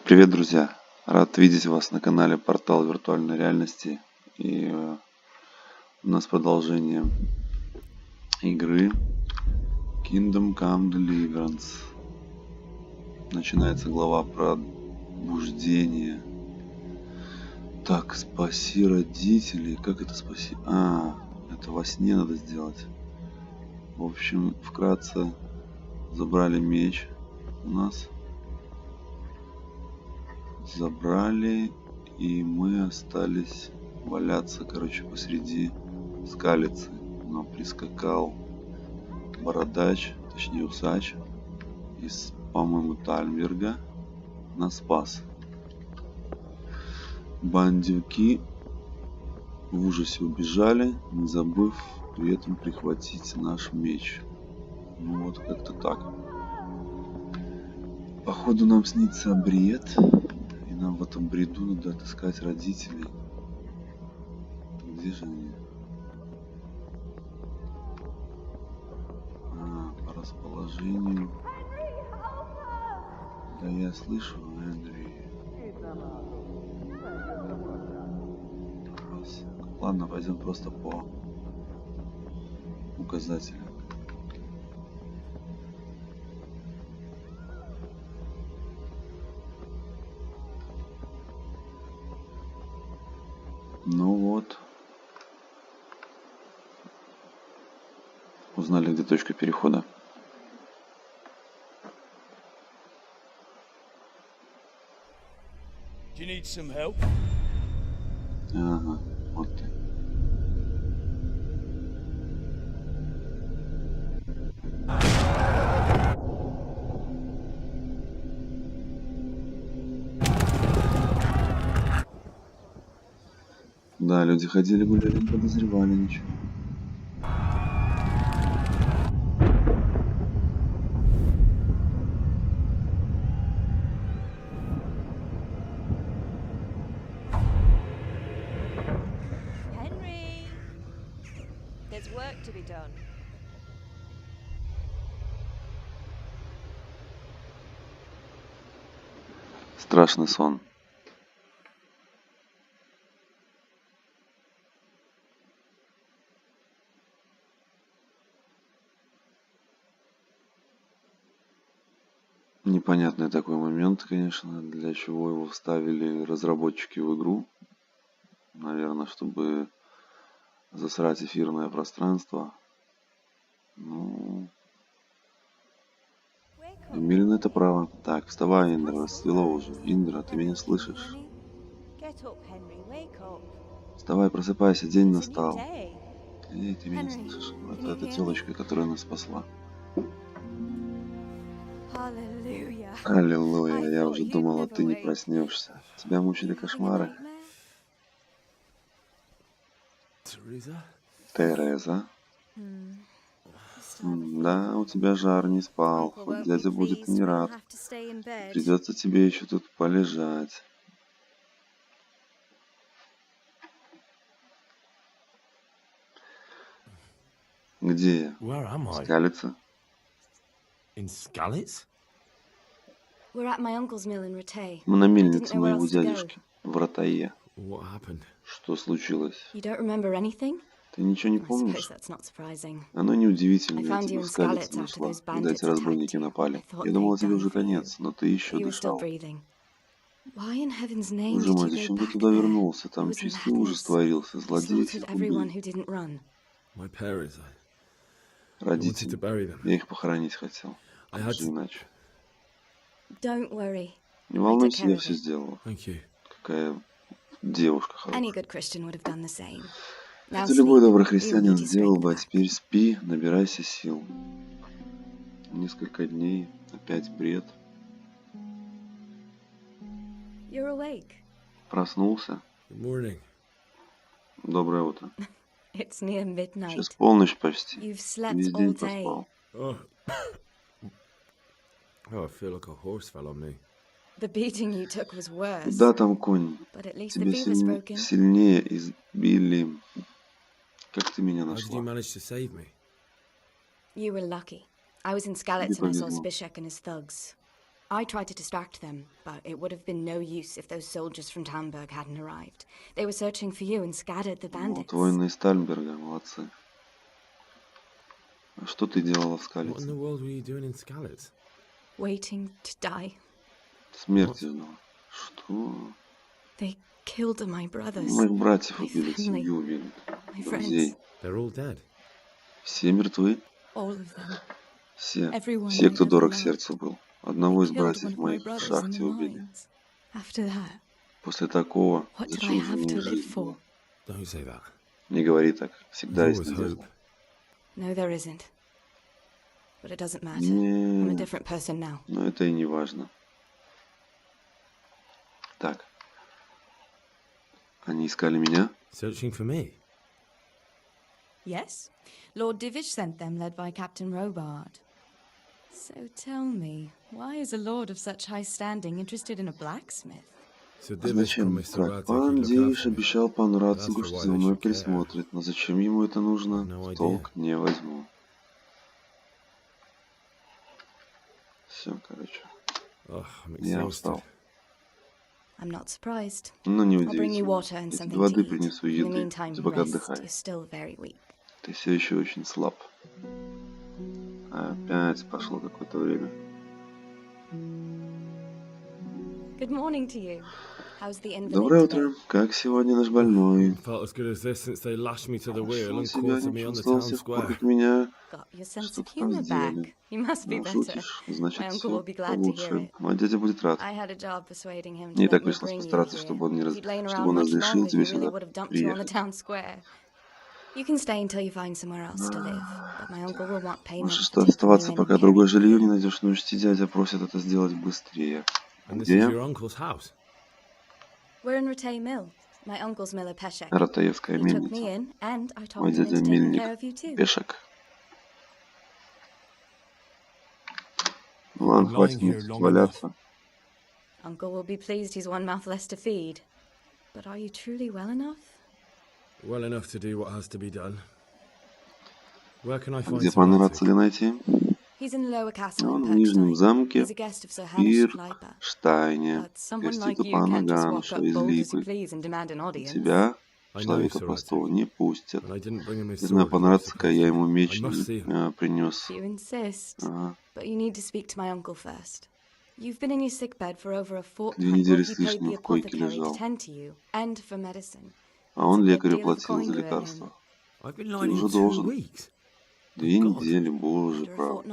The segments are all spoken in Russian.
Привет, друзья! Рад видеть вас на канале Портал виртуальной реальности. И у нас продолжение игры Kingdom Come Deliverance. Начинается глава про пробуждение. Так, спаси родителей. Как это спаси? Это во сне надо сделать. В общем, вкратце, забрали меч у нас. Забрали, и мы остались валяться, посреди скалицы. Но прискакал бородач, точнее усач из, по-моему, Тальмберга, нас спас. Бандюки в ужасе убежали, не забыв при этом прихватить наш меч. Ну вот как-то так. Походу нам снится бред. Нам в этом бреду надо отыскать родителей. Где же они? По расположению. Да я слышу, Энри. Ладно, пойдем просто по указателям. Ну вот. Узнали, где точка перехода. Ага, вот ты. Да, люди ходили, гуляли, не подозревали ничего. Страшный сон. Непонятный такой момент, конечно, для чего его вставили разработчики в игру. Наверное, чтобы засрать эфирное пространство. Ну, имели на это право. Так, вставай, Индра, расцвело уже. Индра, ты меня слышишь? Вставай, просыпайся, день настал. Эй, ты меня слышишь? Это эта телочка, которая нас спасла. Аллилуйя, я уже думала, ты не проснешься. Тебя мучили кошмары? Тереза? Да, у тебя жар не спал, хоть дядя будет не рад. Придется тебе еще тут полежать. Где я? Скалица? Мы на мельнице моего дядюшки, в Ратае. Что случилось? Ты ничего не помнишь? Оно неудивительно, я тебя в скалице нашла, когда эти разбойники напали. Я думала, тебе уже конец, но ты еще дышал. Боже мой, зачем ты туда вернулся? Там чистый ужас творился, злодеи всех убили. Родители, я их похоронить хотел. Как же иначе? Не волнуйся, я все сделала. Какая девушка хорошая. Это любой добрый христианин сделал бы, а теперь спи, набирайся сил. Несколько дней, опять бред. Проснулся. Доброе утро. Сейчас полночь почти. Весь день поспал. Да, там конь. Тебя сильнее избили. Как ты меня нашла? Тебе повезло. I tried to distract them, but it would have been no use if those soldiers from Tamberg hadn't arrived. They were searching for you and scattered the bandits. Вот воины из Тальберга, молодцы. А что ты делала в Скалице? What in the world were you doing in Skalitz? Waiting to die. Смерть ждала. Что? They killed my brothers. Моих братьев убили, семью убили. Друзей. They're all dead. Все мертвы? All of them. Все, кто дорог сердцу был. Одного из братьев моих в шахте убили. После такого, зачем же мне жить было? Не говори так. Всегда есть надежда. Нет, но это и не важно. Так. Они искали меня? Searching for me? Yes. Lord Divish sent them, led by Captain Robard. So tell me, why is a lord of such high standing interested in a blacksmith? Зачем? Пан Дивиш обещал пану Рацингу, что за мной присмотрит, но зачем ему это нужно, в толк не возьму. Все, короче. Я устал. Но не удивительно. Воды принесу еды. Ты пока отдыхай. Ты все еще очень слаб. Опять пошло какое-то время. Доброе утро. Как сегодня наш больной? Чувствовал себя, не чувствовал с тех пор, как меня что-то там сделали. Шутишь? Значит, все получше. Мой дядя будет рад. Мне так пришлось постараться, чтобы он разрешил тебе сюда приехать. Можешь оставаться, пока другое жилье не найдешь, но учти, дядя просит это сделать быстрее. Где я? Ратаевская мельница. Мой дядя мельник. Пешек. Ну ладно, хватит мне тут валяться. Well enough to do what has to be done. Where can I find Где пана Рацеля найти? Он в Нижнем замке, Пирштайне, гостит у пана Ганша из Липы. Тебя, человека простого, не пустят. Не знаю, пана Рацеля, я ему меч принес. Ага. 2 недели с лишним в койке лежал. А он лекарю платил за лекарства. Ты уже должен. 2 недели, боже правый.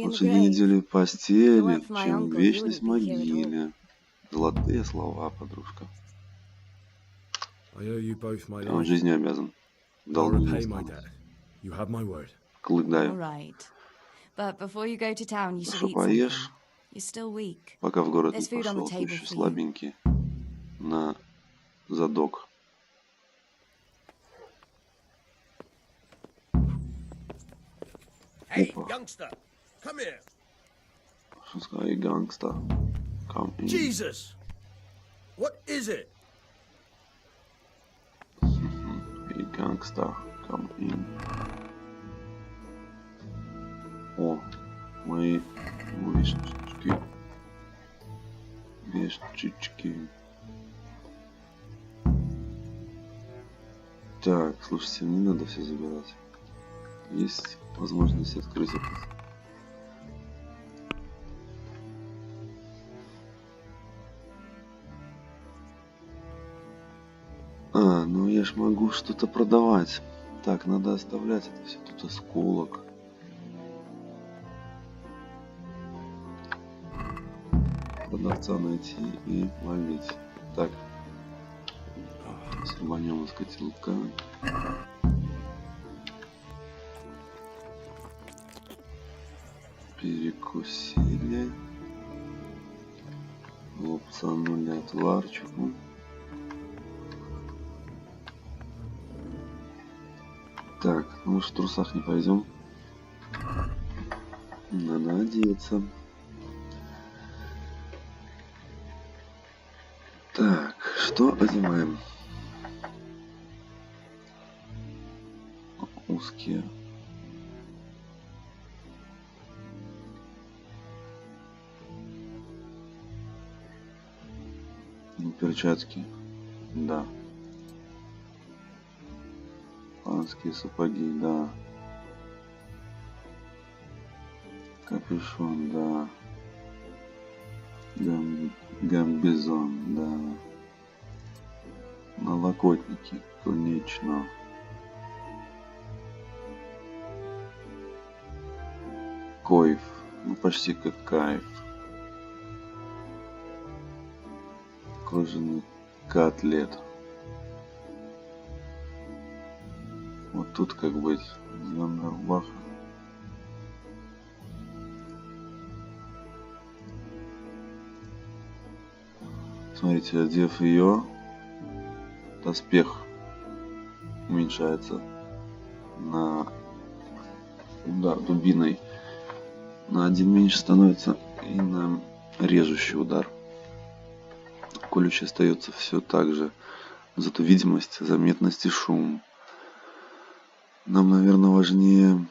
Лучше 2 недели в постели, чем вечность в могиле. Золотые слова, подружка. Он жизнью обязан. Долг не осталось. Клык даю. Хорошо, поешь, пока в город не пошел, ты еще слабенький. На задок. Hey, youngster, come here. Что сказал, hey, gangster, come in. Jesus, what is it? Hey, gangster, come in. О, мои вещички. Вещички. Так, слушайте, не надо все забирать. Есть возможность открыть это. Ну я ж могу что-то продавать. Так, надо оставлять это все. Тут осколок. Продавца найти и валить. Так. Срубанем из котелка. Перекусили. Лупцанули отварчику. Так, ну уж в трусах не пойдем. Надо одеться. Так, что одеваем? Узкие. Перчатки. Да. Панские сапоги, да. Капюшон, да. Гамбизон, да. Налокотники, конечно. Койф, ну почти как кайф. Кожаный котлет. Вот тут как быть, зеленая рубаха. Смотрите, одев ее, доспех уменьшается на удар дубиной. На один меньше становится и на режущий удар. Колющий остается все так же. Зато видимость, заметность и шум. Нам, наверное, важнее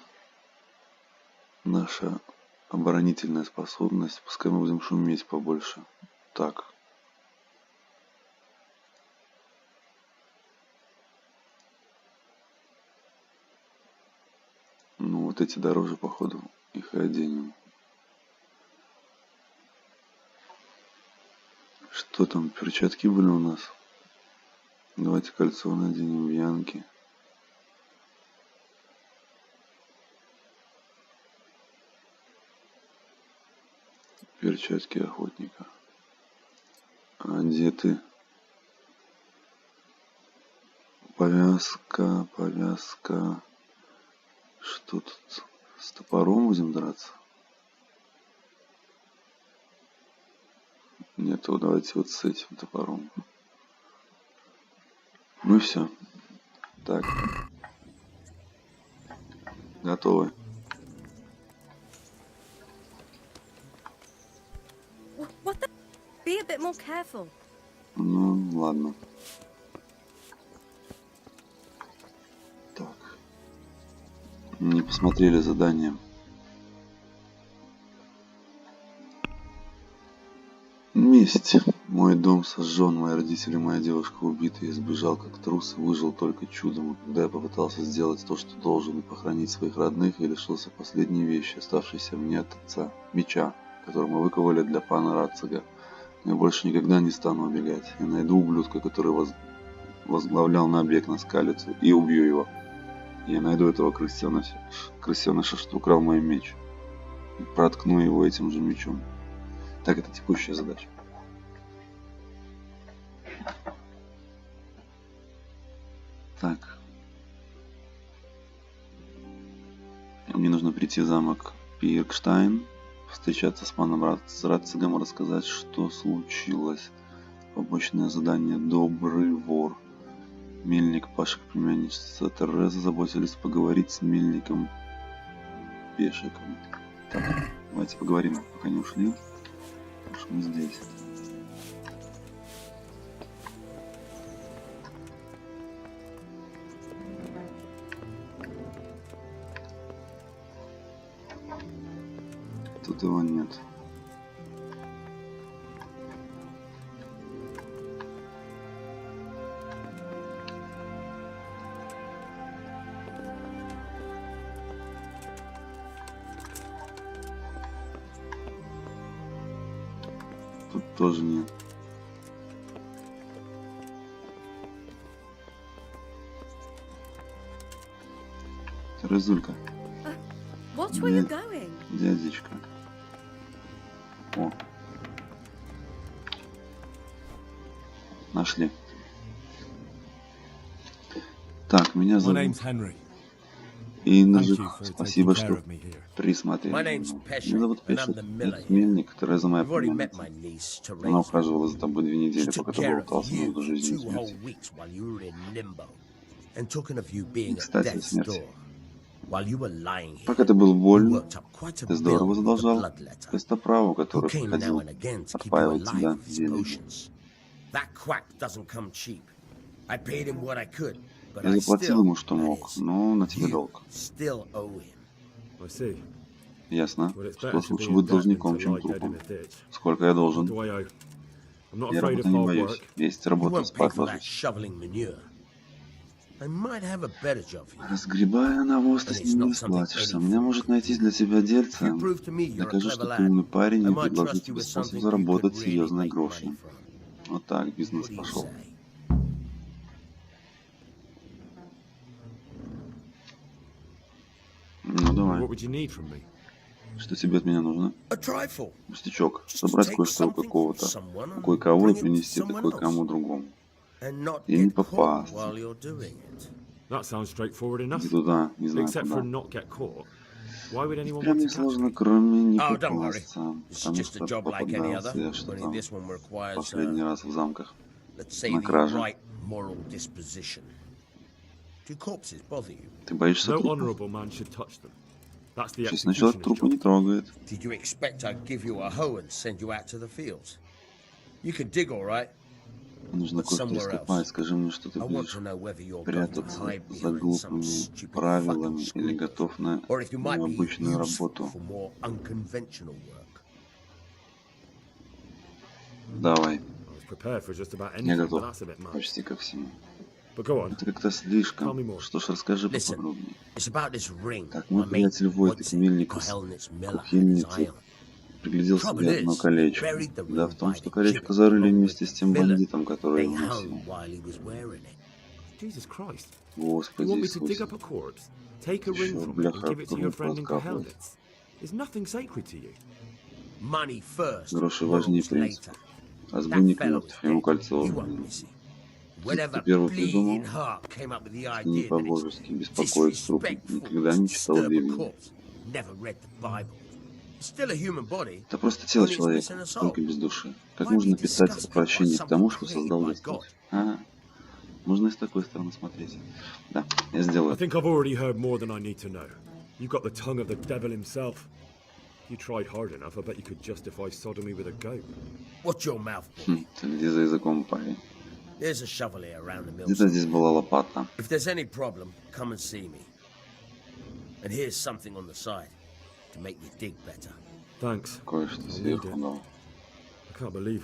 наша оборонительная способность. Пускай мы будем шуметь побольше. Так. Ну, вот эти дороже, походу, их и оденем. Что там, перчатки были у нас? Давайте кольцо наденем в Янке. Перчатки охотника. Одеты. Повязка. Что тут? С топором будем драться? Нет, давайте вот с этим топором. Ну и все. Так. Готовы. Be a bit more careful. Ну, ладно. Так. Не посмотрели задание. Месть. Мой дом сожжен, мои родители, моя девушка убиты. Я сбежал как трус и выжил только чудом. Когда я попытался сделать то, что должен, и похоронить своих родных, я лишился последней вещи, оставшейся мне от отца. Меча, который мы выковали для пана Рацига. Я больше никогда не стану убегать. Я найду ублюдка, который возглавлял набег на скалицу, и убью его. Я найду этого крысеныша, что украл мой меч. И проткну его этим же мечом. Так, это текущая задача. Так. Мне нужно прийти в замок Пиркштайн, встречаться с паном Рацигом, рассказать, что случилось. Побочное задание «Добрый вор». Мельник, Пашка, племянница Тереза заботились поговорить с мельником Пешиком. Так, давайте поговорим, пока не ушли. Потому что мы здесь. Тут его нет. Тут тоже нет. Терезулька. Дядечка. О. Нашли. Так, меня зовут Инжик. Спасибо, что присмотрели. Меня зовут Пешек. Это мельник, Тереза моя племянница. Она ухаживала за тобой 2 недели, пока ты болтался между жизнью и смертью. Кстати, о смерти. Пока ты был болен, ты здорово задолжал костоправу, который приходил отпаивать тебя зельем. Я заплатил ему, что мог, но на тебе долг. Ясно. Что ж, лучше быть должником, чем трупом. Сколько я должен? Я работы не боюсь. Есть работа, спать ложись. Разгребая навоз, ты с ним не расплатишься. У меня может найтись для тебя дельце. Докажи, что ты умный парень, и предложи тебе способ заработать серьезные гроши. Вот так бизнес пошел. Ну давай. Что тебе от меня нужно? Пустячок. Собрать кое-что у какого-то. У кое-кого и принести это кое-кому другому. И не попасться. Иди туда, не знаю куда. Прям не сложно, кроме не попасться. Потому что попадался я что-то последний раз в замках. На краже. Ты боишься трупов? Честный человек трупы не трогает. Нужно кое-что ископать. Скажи мне, что ты будешь прятаться за глупыми правилами или готов на необычную работу. Давай. Я готов почти ко всему. Это как-то слишком. Что ж, расскажи поподробнее. Так, мой приятель Войт Мельников к химнице приглядел себе одно колечко. Да, в том, что колечко зарыли вместе с тем бандитом, который его носил. Господи Иисусе. Еще бляха кровь откапывает. Гроши важнее принципов. А сбойник мертв, ему кольцо. Ты первый придумал, что не по-божески беспокоить труп. Никогда не читал Библию. Это просто тело человека, только без души. Как можно питать отвращение к тому, что создал Господь? Ага. Можно и с такой стороны смотреть. Да, я сделаю. Следи за языком, парень. Где-то здесь была лопата. Кое-что сверху дал.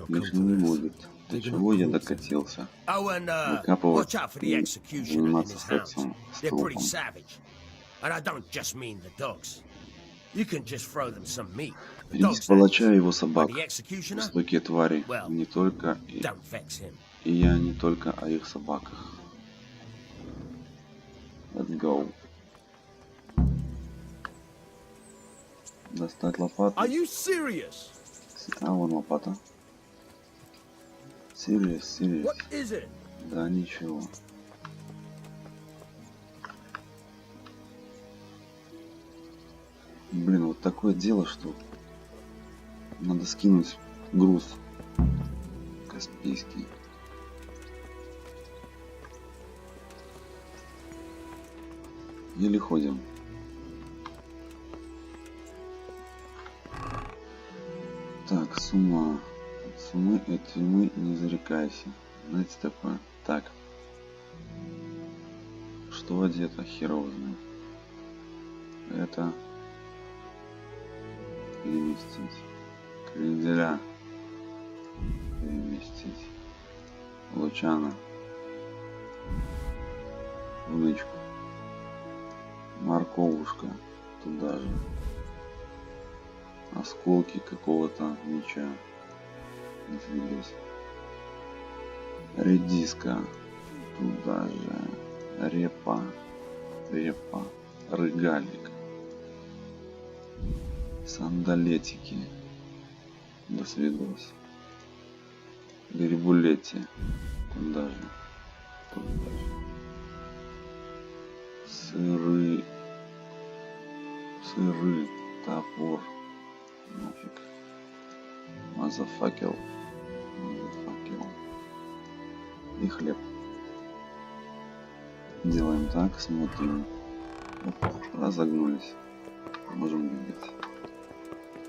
Лишнего не будет. До чего я докатился? Выкапывать и заниматься сексом с трупом. Принес палача и его собак. Жестокие твари. Не только и я не только о их собаках. Let's go. Достать лопату. А, вон лопата. Serious. Да, ничего. Блин, вот такое дело, что надо скинуть груз Каспийский. Еле ходим. Так, сумма. От суммы и от тюрьмы не зарекайся. Знаете такое? Так. Что одето? Херово знает. Это... переместить. Кренделя. Переместить. Лучана. В нычку. Морковушка. Туда же. Осколки какого-то меча. Двигайся. Редиска. Туда же. Репа. Рыгалик. Сандалетики. До свидос. Грибулети. Туда же. Сыры. Топор. Нафиг. Мазафакел. И хлеб. Делаем так, смотрим. Оп, разогнулись. Можем двигать.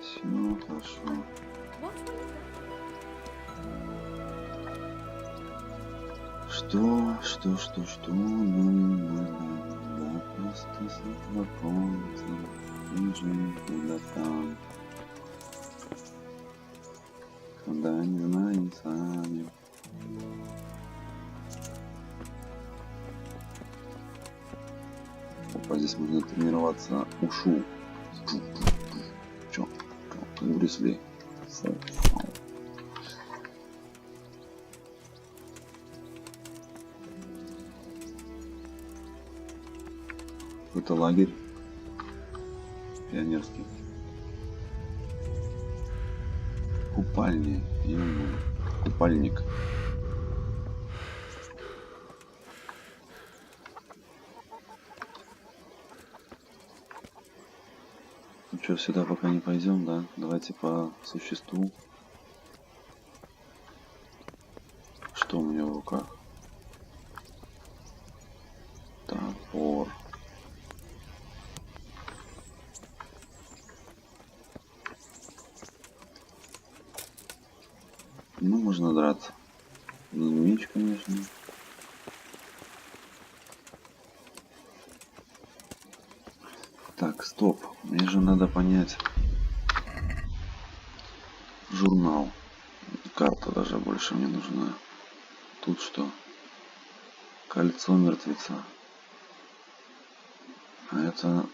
Все хорошо. Что нам надо? Просто знакомиться. Бежим куда там. Куда не знаем сами. Опа, здесь можно тренироваться ушу. Чё? Брюс Ли. Это лагерь пионерский. Купальни. Купальник. Ну что, сюда пока не пойдем, да? Давайте по существу. Что у меня в руках? Топор. Ну, можно драться. Меч, конечно. Так, стоп. Мне же надо понять. Журнал. Карта даже больше мне нужна. Тут что? Кольцо мертвеца. А это...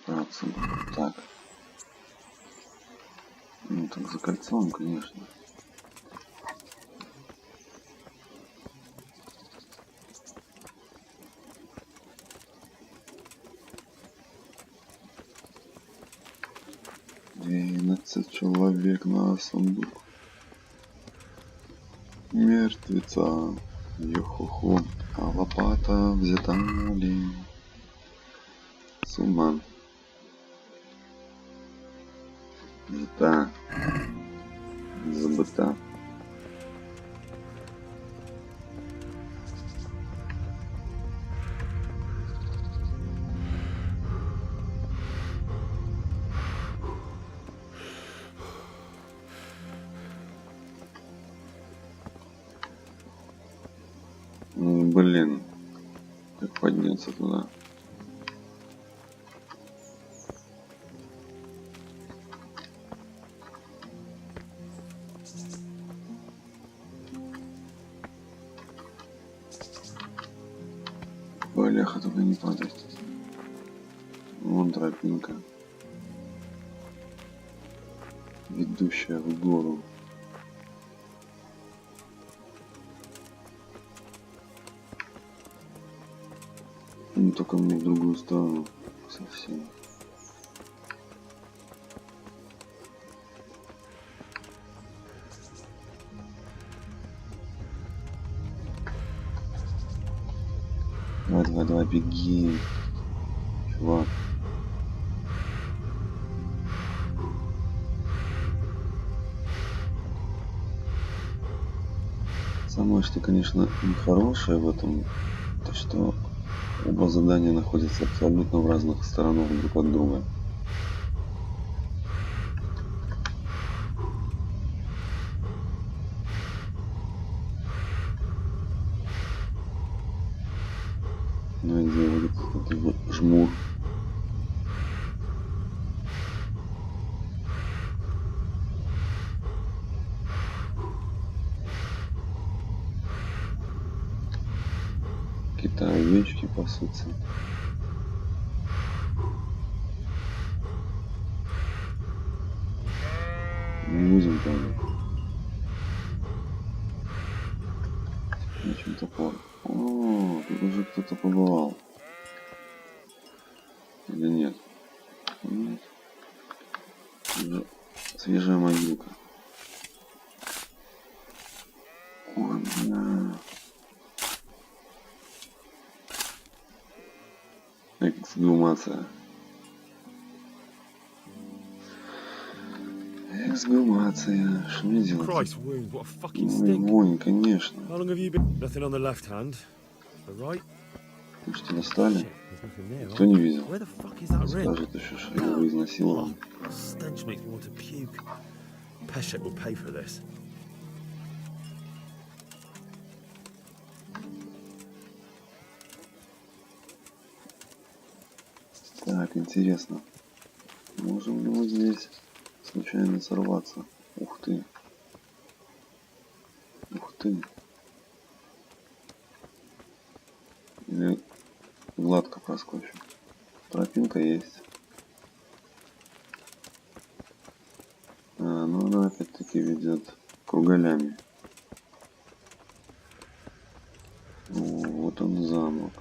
Так. Ну, так за кольцом, конечно. Человек на сундук мертвеца, йо-хо-хо, а лопата взята ли с ума. Взята, забыта. Блин, как подняться туда? Бляха, только не падать. Вон тропинка, ведущая в гору. Ну, только мне в другую сторону совсем. Давай, беги, чувак. Самое, что, конечно, нехорошее в этом, то что оба задания находятся абсолютно в разных сторонах друг от друга. Ну и где вот этот вот жмур. Какие-то овечки пасутся. Не будем там. Ничем топор. О, тут уже кто-то побывал. Или нет? Нет. Уже свежая могилка. Ой, бля. Эксгумация. Эксгумация. Что мне делать? Christ, wound, what a fucking Ой, stink. вонь, конечно. How long have you been? Nothing on the left hand. The right? Ну что, достали? Никто не видел. Скажет еще, что я его изнасиловал. Так, интересно. Можем ли мы здесь случайно сорваться? Ух ты. Ух ты. Или гладко проскочим. Тропинка есть. Ну она опять-таки ведет кругалями. Вот он замок.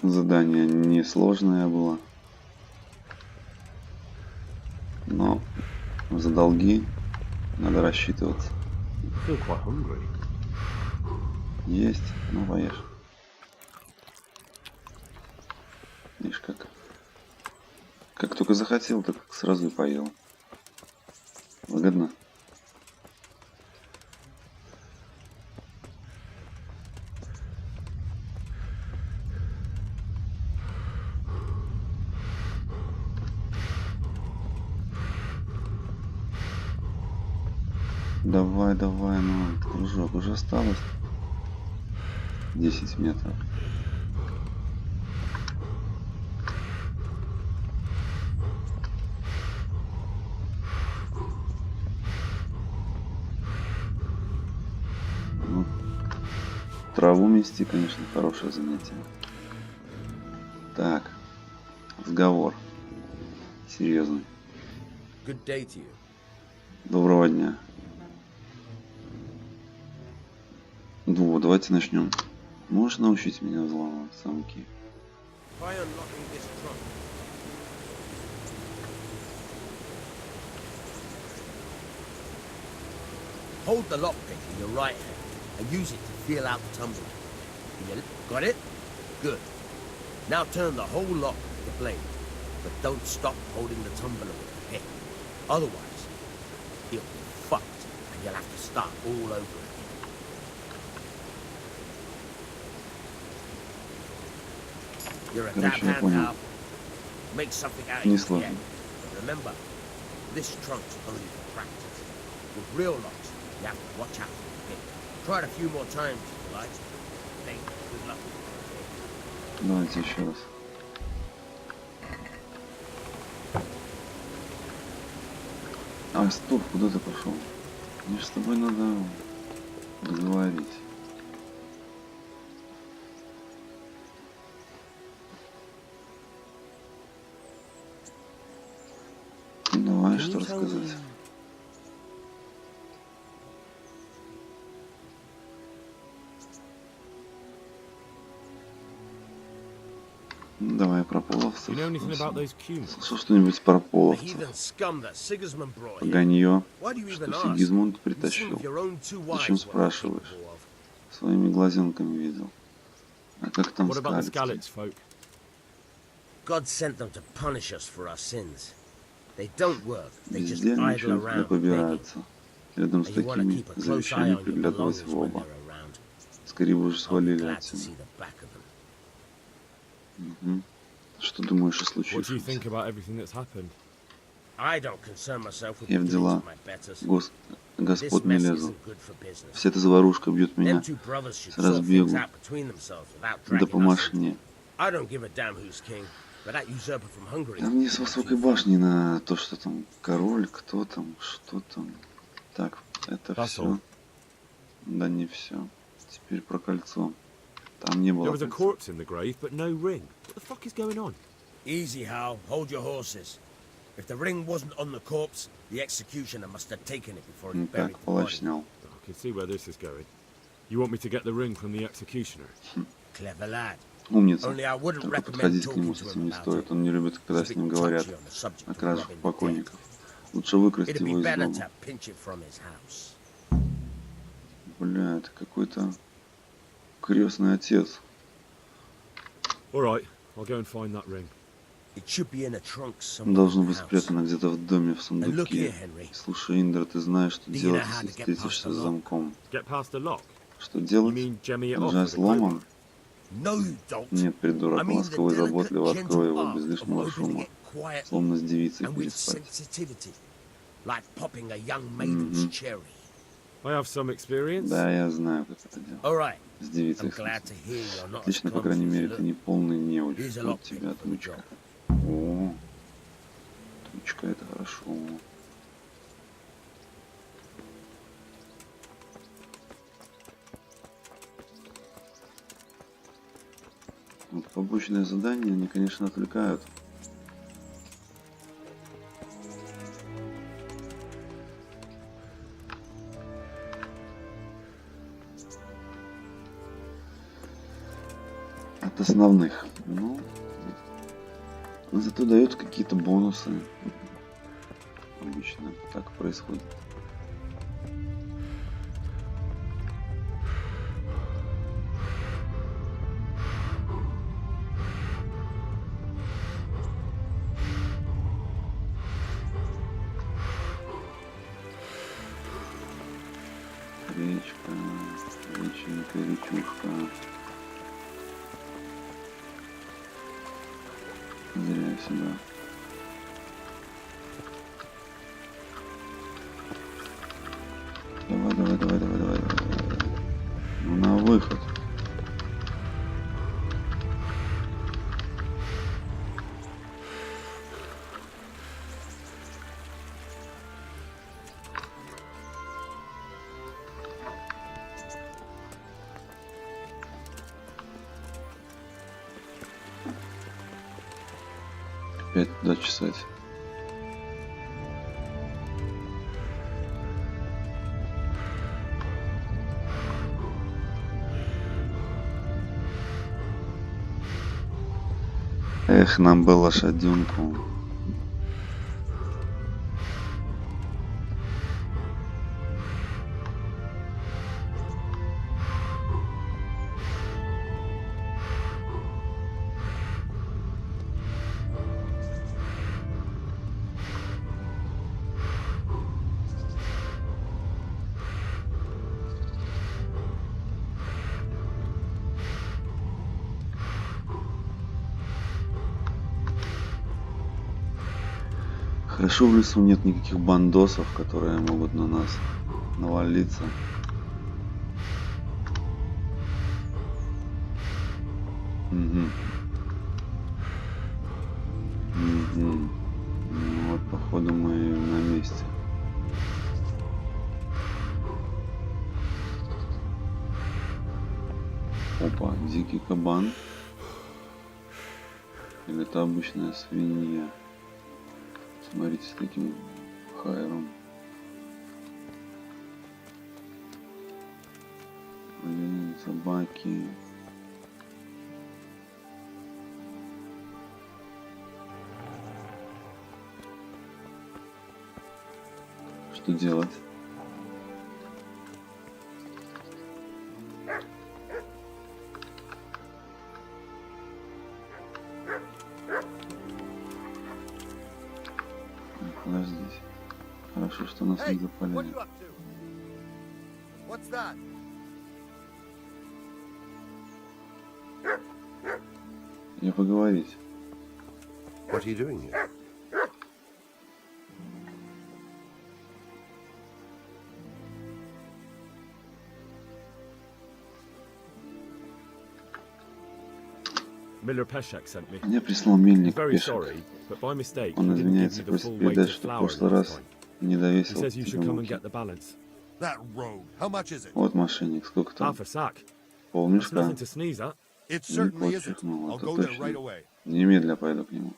Задание несложное было, но за долги надо рассчитываться. Есть, ну поешь. Видишь, как только захотел, так сразу и поел. Выгодно. Давай, давай, ну, кружок, уже осталось 10 метров. Ну, траву мести, конечно, хорошее занятие. Так, разговор серьезный. Доброго дня. Ну, давайте начнем. Можешь научить меня взламывать замки? Hold the lockpick in your right hand and use it to feel out the tumbler. Got it? Good. Now turn the whole lock to the blade, but don't stop holding the tumbler with the pick. Otherwise, you'll be fucked and you'll have to start all over again. You're a damn hand now. Make something out of it. But remember, this trunk's only for practice. With real locks, you have to watch out for the pick. Try it a few more times if you like. Thank you. Good luck. Давайте еще раз. А, стоп, куда ты пошел? Мне же с тобой надо договорить. Давай, что рассказать? Давай про половцев. Слышал что-нибудь про половцев? Поганье, что Сигизмунд притащил. Зачем спрашиваешь? Своими глазенками видел. А как там скалец? Бездельничают да побираются. Рядом с такими завещаний приглядывать в оба. Скорее бы уже свалили отсюда. Угу. Что думаешь о случившемся? Я в дела господ не лезу. Вся эта заварушка бьет меня с разбегу. Да помашь мне. Там не с высокой башни на то, что там король, кто там, что там. Так, это все. Да не все. Теперь про кольцо. Там не было. Easy, Hal. Hold your horses. If the ring wasn't on the corpse, the executioner must have taken it before he buried the body. can see where this is going. You want me to get the ring from the executioner? Clever lad. Умница. Only I wouldn't Только recommend подходить к нему talking с to этим him не about стоит. it. Он не любит, когда He's с a ним bit говорят touchy on the subject о of кражах robbing the dead. покойников. Лучше выкрасть It'd be его из better дома. to pinch it from his house. Бля, это какой-то крестный отец. All right, I'll go and find that ring. It should be in a trunk somewhere Должно in the быть house. спрятано где-то в доме, в And look here, сундуке. Henry. Слушай, Индра, ты знаешь, что Do you делать, know how если to get past встретишься the с lock? замком? Get past the lock? Что You делать? mean jemmy it off Держа with a сломан? No, you don't. Нет, придурок, I mean the ласково и delicate, заботливо gentle открой его art без of лишнего opening шума, it quietly словно с девицей and with переспать. sensitivity, like popping a young maiden's cherry. I have some experience. Да, я знаю, как это делать. All right. С девицей. I'm glad to hear you're not as Отлично, по clumsy крайней as мере, you ты look. не полный неуч. Here's a Вот lockpick тебе for the отмычка. job. О, отмычка, это хорошо. Вот побочные задания, они, конечно, отвлекают. От основных. Ну, зато дает какие-то бонусы. Обычно так происходит. Речка, реченька, речушка. Зря я сюда. Давай. Ну, на выход. Опять туда чесать. Эх, нам бы лошаденку. Хорошо, в лесу нет никаких бандосов, которые могут на нас навалиться. Угу. Ну, вот, походу, мы на месте. Опа, дикий кабан. Или это обычная свинья? Смотрите, с таким хайром. Блин, собаки. Что делать? Подождите. Хорошо, что нас не запалили. Я поговорить. What are you doing here? Miller Peshek sent me. Меня прислал мельник Very Пешек. sorry, but by mistake Он he didn't give извиняется, you the просит full weight передать, of что в flour прошлый last раз time. не He довесил says you should come and муки. get the balance. That rogue. How much is it? Вот мошенник, сколько там? Half a sack. That's Полмешка? nothing to sneeze at. It Не certainly isn't. подчеркнул, I'll это go there right точно. away. Немедля пойду к нему.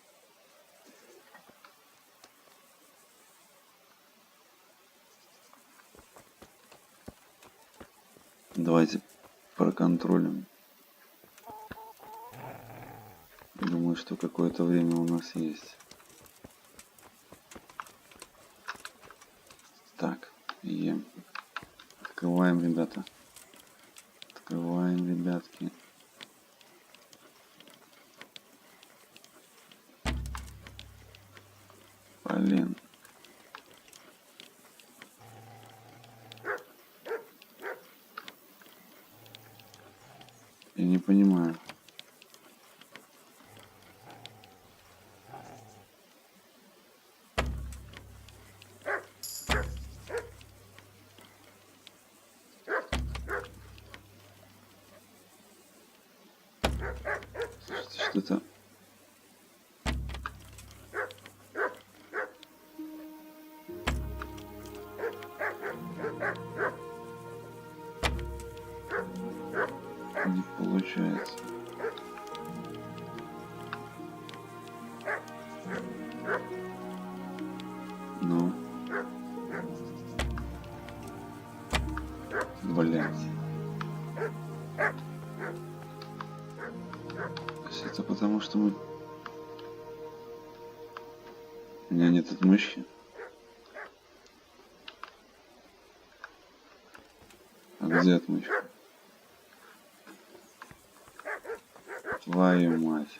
Давайте проконтролим. Думаю, что какое-то время у нас есть. Так, и открываем, ребята. Открываем, ребятки. Блин. Я не понимаю. Слушайте, что-то... Не получается. Ну. Блять. Это потому, что мы... У меня нет отмычки. А где отмычка? Твою мать.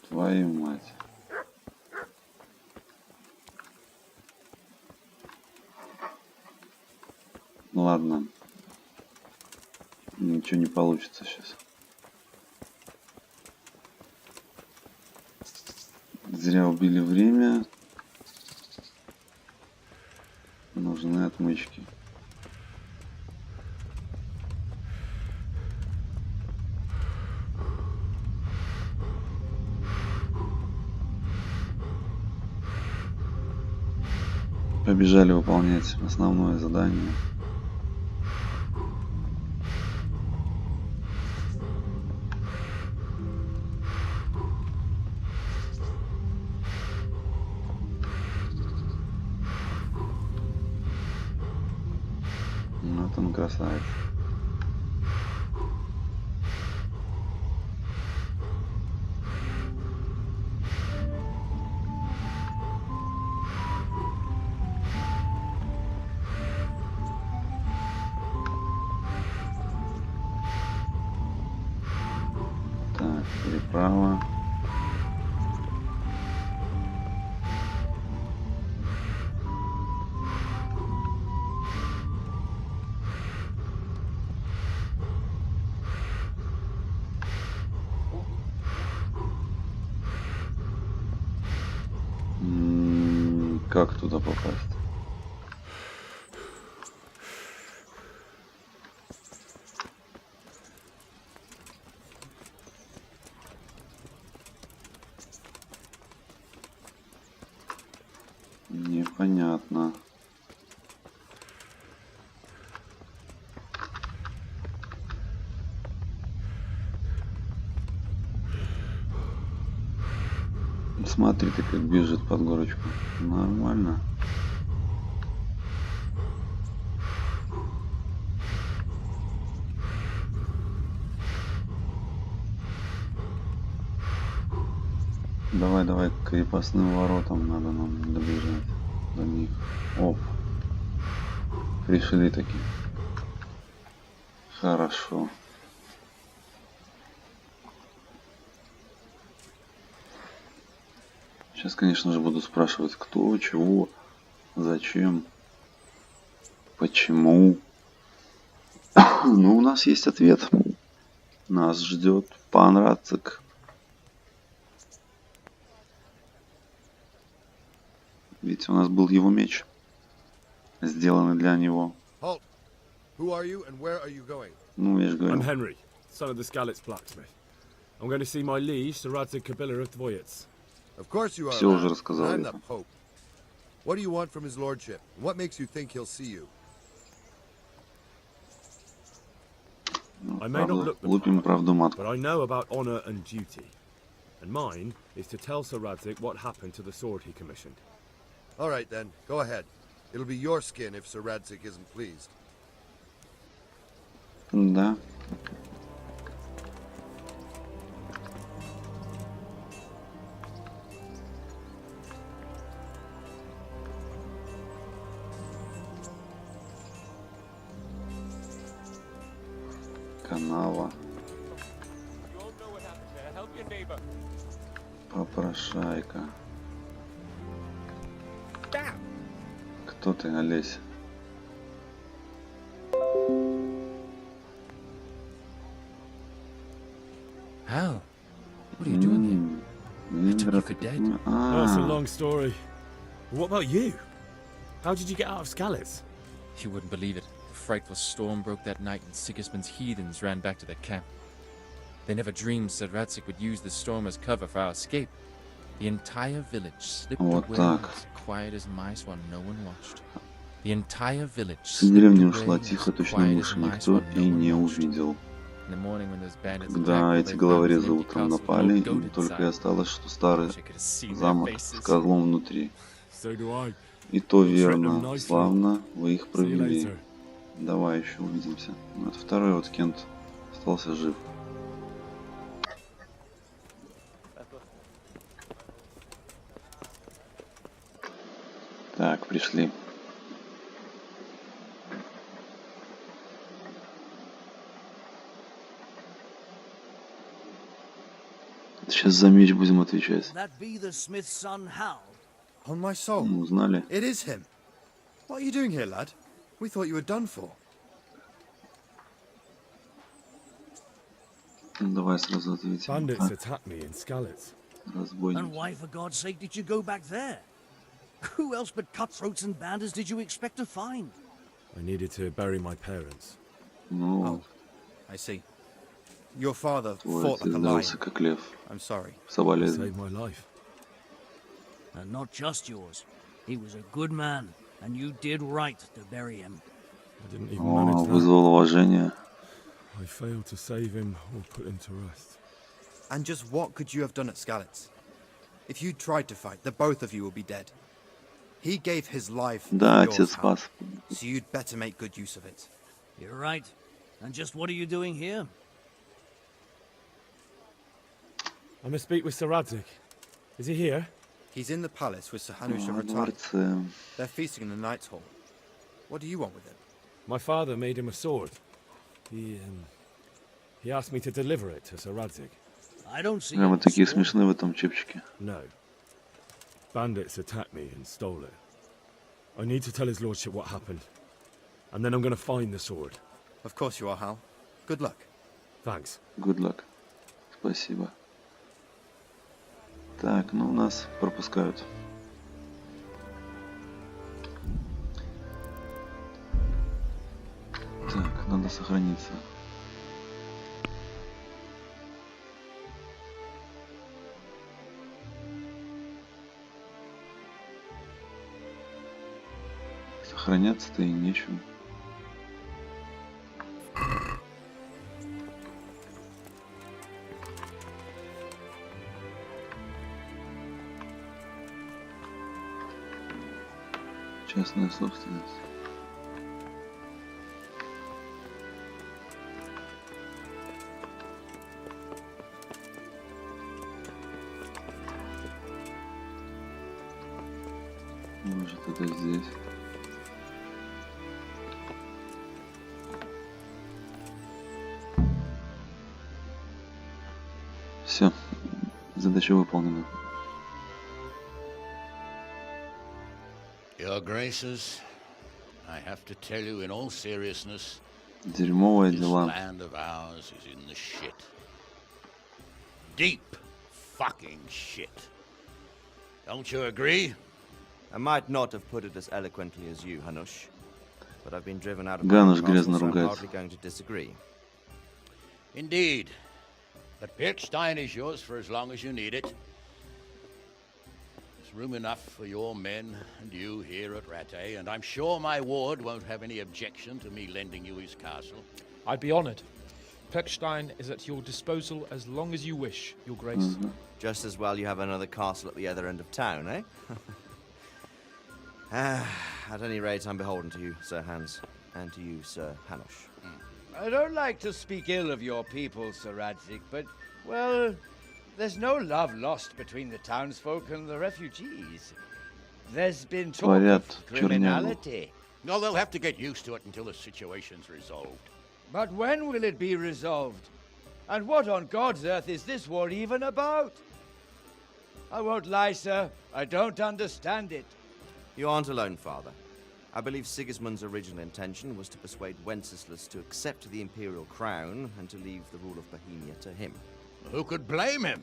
Твою мать. Ладно. Ничего не получится сейчас. Зря убили время. Нужны отмычки. Побежали выполнять основное задание. Вот он, красавец. Так, переправа. Как туда попасть? Непонятно. Смотри ты, как бежит под горочку. Нормально. Давай, давай, к крепостным воротам надо нам добежать до них. Оп. Пришли таки. Хорошо. Сейчас, конечно же, буду спрашивать, кто, чего, зачем, почему. Ну, у нас есть ответ. Нас ждет пан Рацик. Ведь у нас был его меч, сделанный для него. Halt. Who are you and where are you going? Ну, я же говорю. I'm Henry, son of the Skalitz blacksmith. I'm going to see my liege, Sir Radzig Kabila of Dvoyets. Of course you are. Все уже рассказал. I'm the Pope. What do you want from his lordship? What makes you think he'll see you? I may not look the Лупим правду матку. but I know about honor and duty. And mine is to tell Sir Radzig what happened to the sword he commissioned. All right then, go ahead. It'll be your skin if Sir Radzig isn't pleased. Да. Канава. Попрошайка. Кто ты, Олесь? Hal, what are you doing here? I took you for dead. That's a long story. What about you? How did you get out of Skalitz? You wouldn't believe it. A frightful storm broke that night and Sigismund's heathens ran back to their camp. They never dreamed Sir Radzig would use the storm as cover for our escape. The entire village slipped away as quiet as mice while no one watched. The entire village Деревня ушла тихо, точно мыши, никто и не увидел. Когда эти головорезы утром напали, им только и осталось, что старый замок с козлом внутри. И то верно, славно вы их провели. Давай еще увидимся. Вот второй вот Кент остался жив. Так, пришли. Сейчас за меч будем отвечать. On my soul. Узнали? It is him. What are you doing here, lad? We thought you were done for. Давай сразу ответим. Bandits attacked me in Skalitz. And why, for God's sake, did you go back there? Who else but cutthroats and bandits did you expect to find? I needed to bury my parents. Ну, I see. Your father твой fought отец like a lion. дрался как лев. I'm sorry. Соболезную. Saved my life. And not just yours. He was a good man, and you did right to bury him. I didn't even О, manage that. вызвал уважение. I failed to save him or put him to rest. And just what could you have done at Skalitz? If you tried to fight, the both of you will be dead. He gave his life Да, for отец yours, Hal, спас. so you'd better make good use of it. You're right. And just what are you doing here? I must speak with Sir Radzig. Is he here? He's in the palace with Sir Hanush of Во Ratay. дворце. They're feasting in the Knight's Hall. What do you want with him? My father made him a sword. He asked me to deliver it to Sir Radzig. I don't see Прямо any такие sword. смешные в этом чепчике. No. Bandits attacked me and stole it. I need to tell his lordship what happened. And then I'm going to find the sword. Of course you are, Hal. Good luck. Thanks. Good luck. Спасибо. Так, ну нас пропускают. Так, надо сохраниться. Сохраняться-то и нечем. Частная собственность. Может, это здесь. Все, задача выполнена. Your Graces, I have to tell you in all seriousness, Дерьмовые this дела. land of ours is in the shit. Deep fucking shit. Don't you agree? I might not have put it as eloquently as you, Hanush, but I've been driven out of Гануш my castle, грязно so I'm ругается. hardly going to disagree. Indeed. But Pirkstein is yours for as long as you need it. There's room enough for your men and you here at Rattay, and I'm sure my ward won't have any objection to me lending you his castle. I'd be honored. Pechstein is at your disposal as long as you wish, Your Grace. Just as well you have another castle at the other end of town, eh? At any rate, I'm beholden to you, Sir Hans, and to you, Sir Hanush. I don't like to speak ill of your people, Sir Radzig, but, well, there's no love lost between the townsfolk and the refugees. There's been talk of criminality. No, they'll have to get used to it until the situation's resolved. But when will it be resolved? And what on God's earth is this war even about? I won't lie, sir. I don't understand it. You aren't alone, Father. I believe Sigismund's original intention was to persuade Wenceslas to accept the imperial crown and to leave the rule of Bohemia to him. Who could blame him?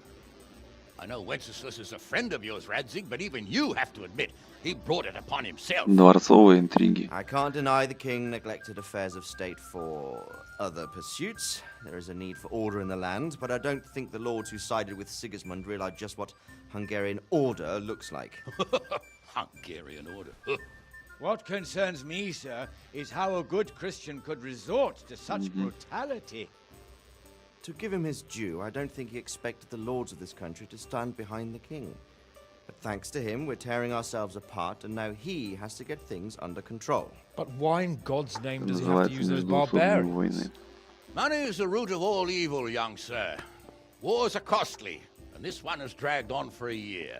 I know Wenceslas is a friend of yours, Radzig, but even you have to admit he brought it upon himself. Дворцовые интриги. I can't deny the king neglected affairs of state for other pursuits. There is a need for order in the land, but I don't think the lords who sided with Sigismund realized just what Hungarian order looks like. Hungarian order. What concerns me, sir, is how a good Christian could resort to such brutality. To give him his due, I don't think he expected the lords of this country to stand behind the king. But thanks to him, we're tearing ourselves apart, and now he has to get things under control. But why in God's name does he have to use those barbarians? Money is the root of all evil, young sir. Wars are costly, and this one has dragged on for a year.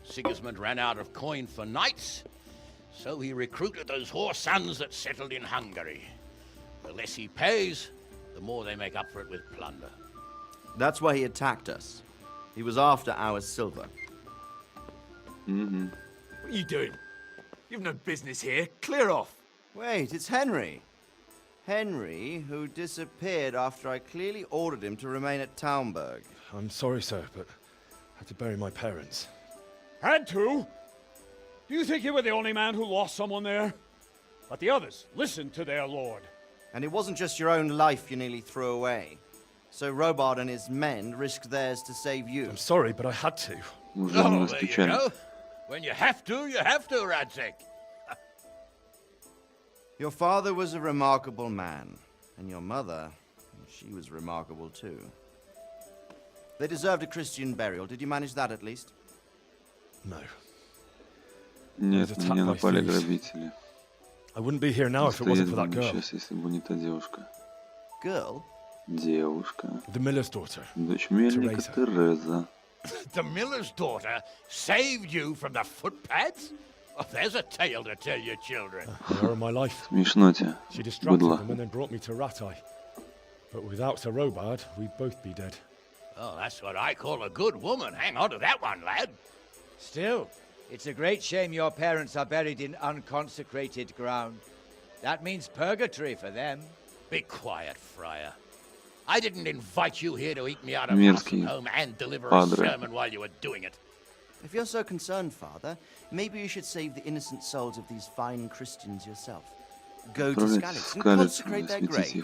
Sigismund ran out of coin for knights, so he recruited those whore sons that settled in Hungary. The less he pays, the more they make up for it with plunder. That's why he attacked us. He was after our silver. What are you doing? You've no business here. Clear off. Wait, it's Henry. Henry, who disappeared after I clearly ordered him to remain at Taunberg. I'm sorry, sir, but I had to bury my parents. Had to? Do you think you were the only man who lost someone there? But the others listened to their lord. And it wasn't just your own life you nearly threw away. So Robard and his men risked theirs to save you. I'm sorry, but I had to. Oh, there you go. When you have to, Radzig. Your father was a remarkable man. And your mother, she was remarkable too. They deserved a Christian burial. Did you manage that at least? No. Нет, на меня напали грабители. I wouldn't be here now if it wasn't for that girl. Сейчас, если бы не та девушка. Girl? Девушка. The miller's daughter. Дочь мельника Тереза. The miller's daughter saved you from the footpads? Oh, there's a tale to tell your children. Her of my life. Смешно тебе, She distracted быдло. them and then brought me to Rattay. But without Sir Robard, we'd both be dead. Oh, that's what I call a good woman. Hang on to that one, lad. Still, it's a great shame your parents are buried in unconsecrated ground. That means purgatory for them. Be quiet, friar. I didn't invite you here to eat me out of Мерзкий house and home and deliver a падре. sermon while you were doing it. If you're so concerned, Father, maybe you should save the innocent souls of these fine Christians yourself. Go to Skalitz and consecrate their graves.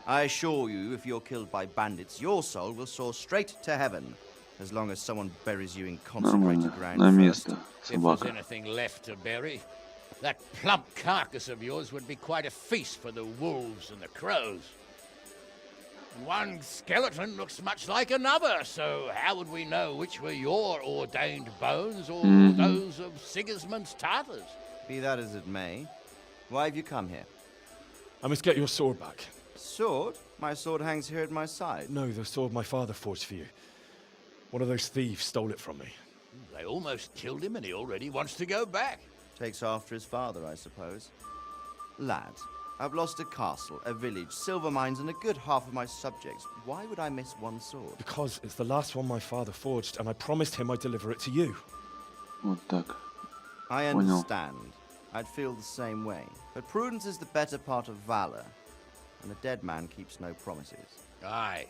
I assure you, if you're killed by bandits, your soul will soar straight to heaven, as long as someone buries you in consecrated ground first. If there's anything left to bury, that plump carcass of yours would be quite a feast for the wolves and the crows. And one skeleton looks much like another, so how would we know which were your ordained bones or those of Sigismund's Tartars? Be that as it may, why have you come here? I must get your sword back. Sword? My sword hangs here at my side. No, the sword my father forged for you. One of those thieves stole it from me. They almost killed him and he already wants to go back. Takes after his father, I suppose. Lad, I've lost a castle, a village, silver mines, and a good half of my subjects. Why would I miss one sword? Because it's the last one my father forged, and I promised him I'd deliver it to you. Вот так. I understand. I'd feel the same way. But prudence is the better part of valor, and a dead man keeps no promises. Aye.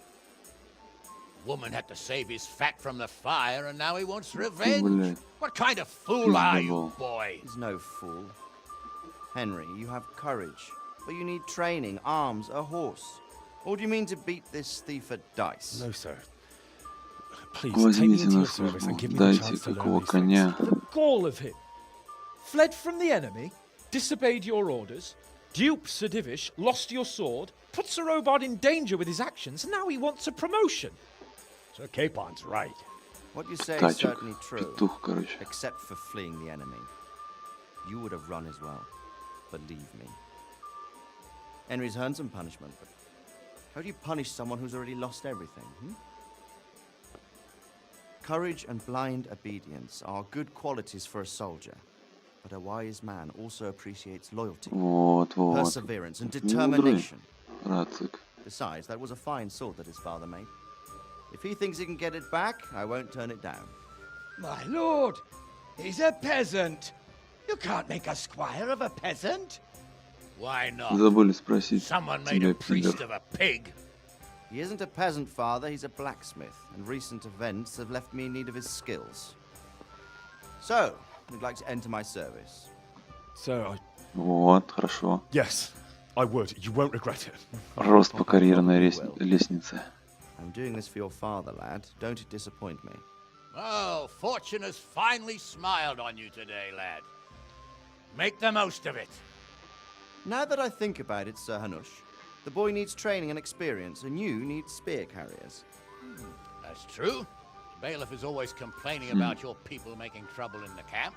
Woman had to save his fat from the fire, and now he wants revenge. What kind of fool are you, boy? He's no fool. Henry, you have courage, but you need training, arms, a horse. Or do you mean to beat this thief at dice? No, sir. Возьмите на службу, дайте какого коня. The gall of him. Fled from the enemy, disobeyed your orders, duped Sir Divish, lost your sword, put Sir Robard in danger with his actions, and now he wants a promotion. Sir Capon's right. What you say is Тачек, certainly true, петух, короче. except for fleeing the enemy. You would have run as well, believe me. Henry's earned some punishment, but how do you punish someone who's already lost everything? Courage and blind obedience are good qualities for a soldier, but a wise man also appreciates loyalty, perseverance, and determination. Besides, that was a fine sword that his father made. If he thinks he can get it back, I won't turn it down. My lord, he's a peasant. You can't make a squire of a peasant. Why not? Забыли спросить Someone made a priest of a pig. He isn't a peasant, father, he's a blacksmith, and recent events have left me in need of his skills. So, would like to enter my service. So, Вот, хорошо. Yes, I would. You won't regret it. Рост по карьерной лестнице. I'm doing this for your father, lad. Don't it disappoint me. Oh, fortune has finally smiled on you today, lad. Make the most of it. Now that I think about it, Sir Hanush, the boy needs training and experience, and you need spear carriers. That's true. The bailiff is always complaining about your people making trouble in the camp.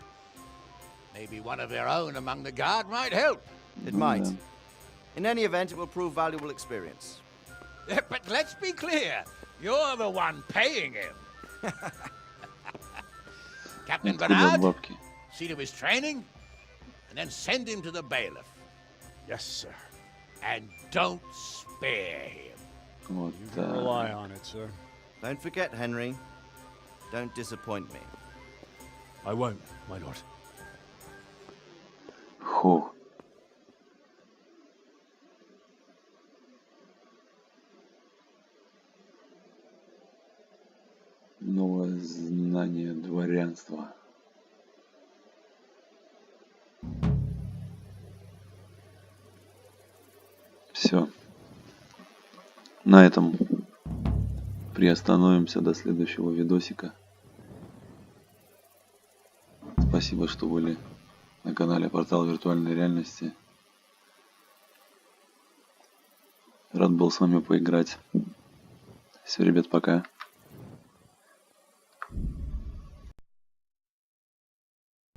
Maybe one of their own among the guard might help. It might. In any event, it will prove valuable experience. But let's be clear, you're the one paying him. Captain Bernard, see to his training, and then send him to the bailiff. Yes, sir. And don't spare him. Вот, You can rely on it, sir. Don't forget, Henry. Don't disappoint me. I won't, my lord. Фу. Новое знание дворянства. Все. На этом приостановимся до следующего видосика. Спасибо, что были на канале Портал Виртуальной Реальности. Рад был с вами поиграть. Все, ребят, пока.